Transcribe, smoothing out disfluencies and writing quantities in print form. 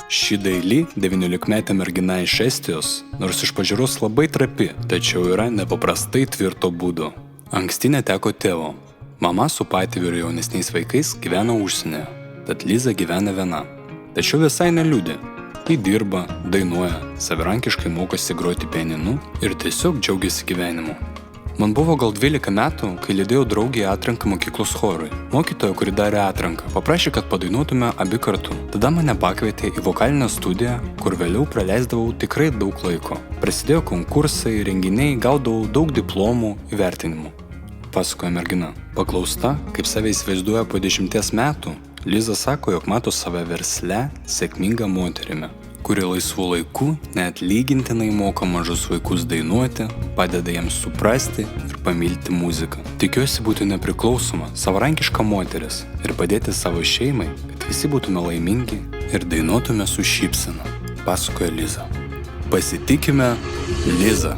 Ši daili 19-metė mergina iš Estijos, nors iš pažiūros labai trapi, tačiau yra nepaprastai tvirto būdo. Anksti neteko tėvo. Mama su patėviu ir jaunesniais vaikais gyvena užsienyje, tad Liza gyvena viena. Tačiau visai neliūdi. Ji dirba, dainuoja, savarankiškai mokosi groti pianinu ir tiesiog džiaugiasi gyvenimu. Man buvo gal 12 metų, kai lydėjau draugį į atranką mokyklos chorui. Mokytoja, kuri darė atranką, paprašė, kad padainuotume abi kartu. Tada mane pakvietė į vokalinę studiją, kur vėliau praleisdavau tikrai daug laiko. Prasidėjo konkursai, renginiai, gaudavau daug diplomų, įvertinimų. Pasakoja mergina. Paklausta, kaip save įsivaizduoja po 10 metų, Liza sako, jog mato save versle sėkmingą moterimi, kuri laisvų laikų neatlygintinai moka mažus vaikus dainuoti, padeda jiems suprasti ir pamilti muziką. Tikiuosi būti nepriklausoma, savarankiška moteris ir padėti savo šeimai, kad visi būtume laimingi ir dainuotume su šypsena, pasakoja Liza. Pasitikime Liza.